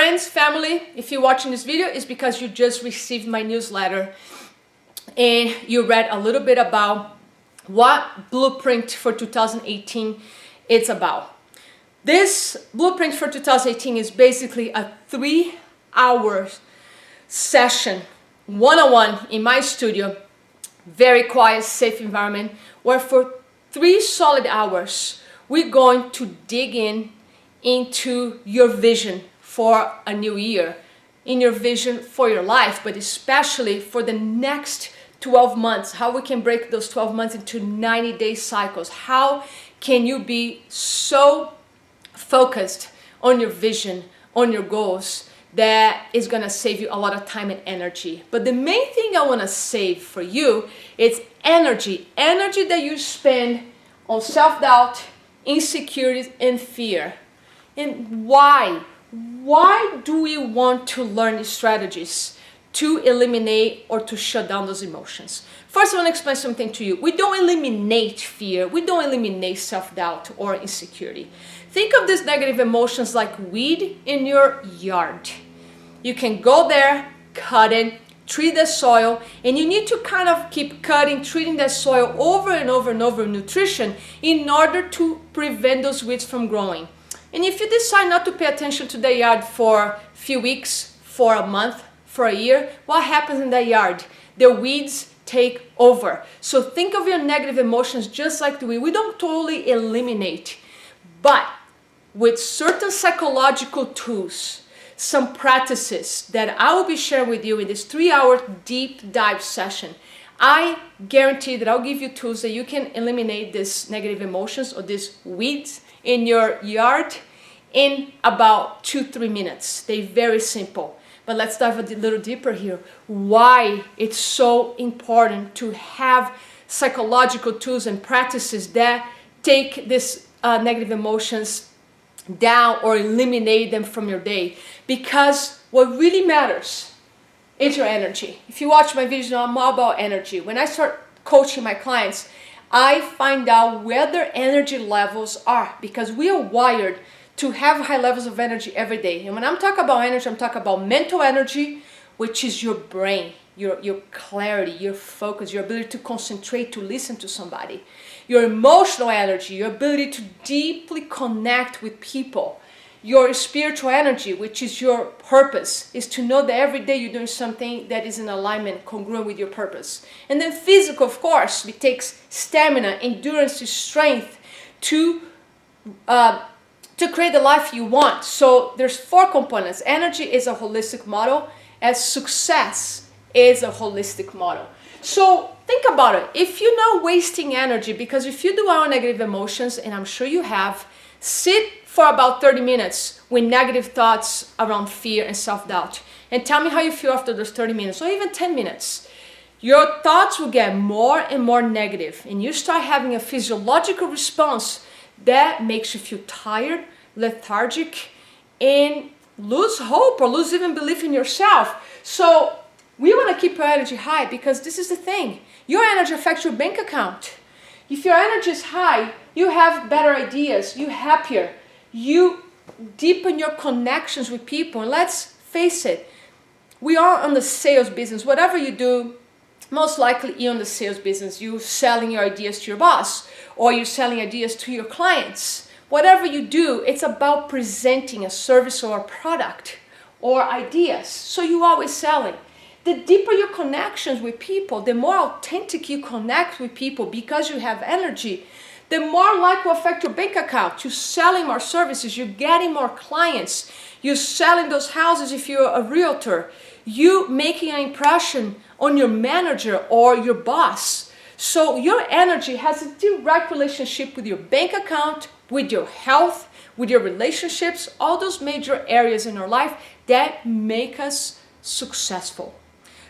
Friends, family, if you're watching this video, it's because you just received my newsletter and you read a little bit about what Blueprint for 2018 is about. This Blueprint for 2018 is basically a 3-hour session, one-on-one in my studio, very quiet, safe environment, where for 3 solid hours, we're going to dig into your vision for a new year, in your vision for your life, but especially for the next 12 months, how we can break those 12 months into 90-day cycles. How can you be so focused on your vision, on your goals, that is gonna save you a lot of time and energy. But the main thing I wanna save for you is energy that you spend on self-doubt, insecurities, and fear. And why? Why do we want to learn these strategies to eliminate or to shut down those emotions? First, I want to explain something to you. We don't eliminate fear. We don't eliminate self-doubt or insecurity. Think of these negative emotions like weed in your yard. You can go there, cut it, treat the soil, and you need to kind of keep cutting, treating that soil over and over and over with nutrition in order to prevent those weeds from growing. And if you decide not to pay attention to the yard for a few weeks, for a month, for a year, what happens in the yard? The weeds take over. So think of your negative emotions just like the weed. We don't totally eliminate, but with certain psychological tools, some practices that I will be sharing with you in this 3-hour deep dive session, I guarantee that I'll give you tools that you can eliminate these negative emotions or these weeds in your yard in about 2-3 minutes. They're very simple. But let's dive a little deeper here. Why it's so important to have psychological tools and practices that take these negative emotions down or eliminate them from your day. Because what really matters is your energy. If you watch my videos, I'm all about energy. When I start coaching my clients, I find out where their energy levels are, because we are wired to have high levels of energy every day. And when I'm talking about energy, I'm talking about mental energy, which is your brain, your clarity, your focus, your ability to concentrate, to listen to somebody. Your emotional energy, your ability to deeply connect with people. Your spiritual energy, which is your purpose, is to know that every day you're doing something that is in alignment, congruent with your purpose. And then physical, of course, it takes stamina, endurance, strength to create the life you want. So there's 4 components. Energy is a holistic model, as success is a holistic model. So think about it. If you're not wasting energy, because if you do our negative emotions, and I'm sure you have, sit for about 30 minutes with negative thoughts around fear and self-doubt. And tell me how you feel after those 30 minutes, or even 10 minutes. Your thoughts will get more and more negative, and you start having a physiological response that makes you feel tired, lethargic, and lose hope or lose even belief in yourself. So we want to keep your energy high, because this is the thing. Your energy affects your bank account. If your energy is high, you have better ideas, you're happier, you deepen your connections with people. And let's face it, we are on the sales business. Whatever you do, most likely you're in the sales business. You're selling your ideas to your boss, or you're selling ideas to your clients. Whatever you do, it's about presenting a service or a product or ideas. So you're always selling. The deeper your connections with people, the more authentic you connect with people because you have energy, the more likely will affect your bank account. You're selling more services, you're getting more clients, you're selling those houses if you're a realtor, you making an impression on your manager or your boss. So your energy has a direct relationship with your bank account, with your health, with your relationships, all those major areas in our life that make us successful.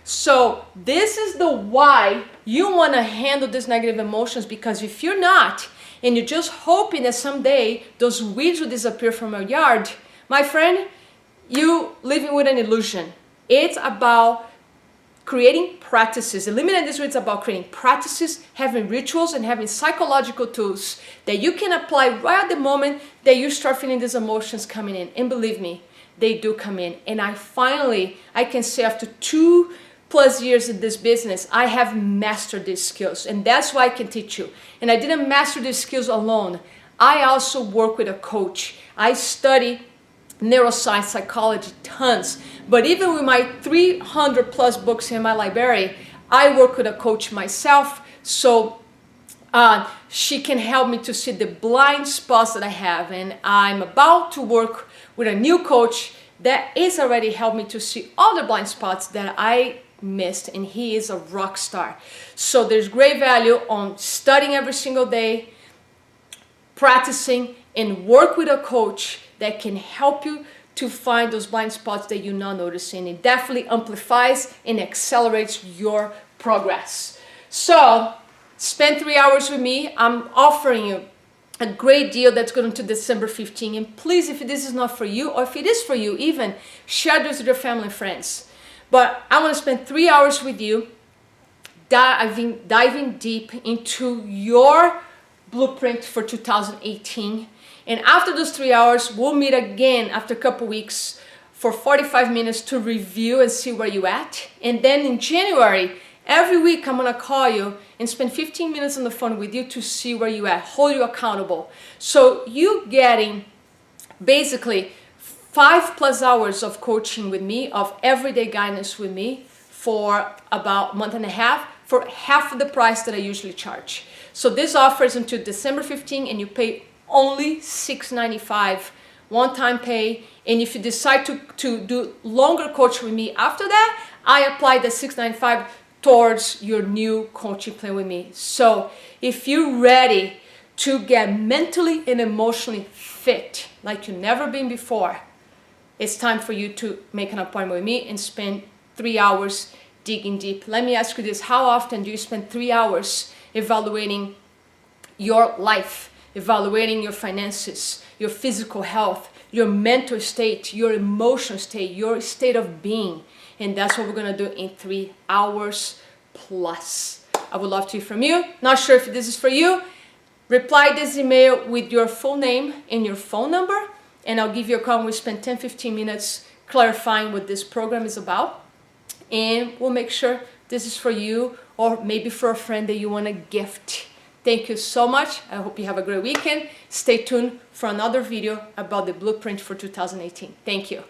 So this is the why you want to handle these negative emotions, because if you're not, and you're just hoping that someday those weeds will disappear from your yard, my friend, you living with an illusion. It's about creating practices. Eliminating these weeds, about creating practices, having rituals, and having psychological tools that you can apply right at the moment that you start feeling these emotions coming in. And believe me, they do come in. And I can say after 2+ years in this business, I have mastered these skills. And that's why I can teach you. And I didn't master these skills alone. I also work with a coach. I study neuroscience, psychology, tons. But even with my 300+ books in my library, I work with a coach myself. So she can help me to see the blind spots that I have. And I'm about to work with a new coach that is already helped me to see all the blind spots that I missed, and he is a rock star. So there's great value on studying every single day, practicing, and work with a coach that can help you to find those blind spots that you're not noticing. It definitely amplifies and accelerates your progress. So spend 3 hours with me. I'm offering you a great deal that's going to December 15. And please, if this is not for you, or if it is for you even, share this with your family and friends. But I want to spend 3 hours with you diving deep into your blueprint for 2018. And after those 3 hours, we'll meet again after a couple weeks for 45 minutes to review and see where you're at. And then in January, every week I'm gonna call you and spend 15 minutes on the phone with you to see where you're at, hold you accountable. So you getting basically 5+ hours of coaching with me, of everyday guidance with me for about a month and a half, for half of the price that I usually charge. So this offer is until December 15, and you pay only $695 one-time pay. And if you decide to do longer coaching with me after that, I apply the $695 towards your new coaching plan with me. So if you're ready to get mentally and emotionally fit like you've never been before, it's time for you to make an appointment with me and spend 3 hours digging deep. Let me ask you this: how often do you spend 3 hours evaluating your life, evaluating your finances, your physical health, your mental state, your emotional state, your state of being? And that's what we're gonna do in 3 hours plus. I would love to hear from you. Not sure if this is for you. Reply this email with your full name and your phone number, and I'll give you a call. We spend 10-15 minutes clarifying what this program is about, and we'll make sure this is for you, or maybe for a friend that you want to gift. Thank you so much. I hope you have a great weekend. Stay tuned for another video about the blueprint for 2018. Thank you.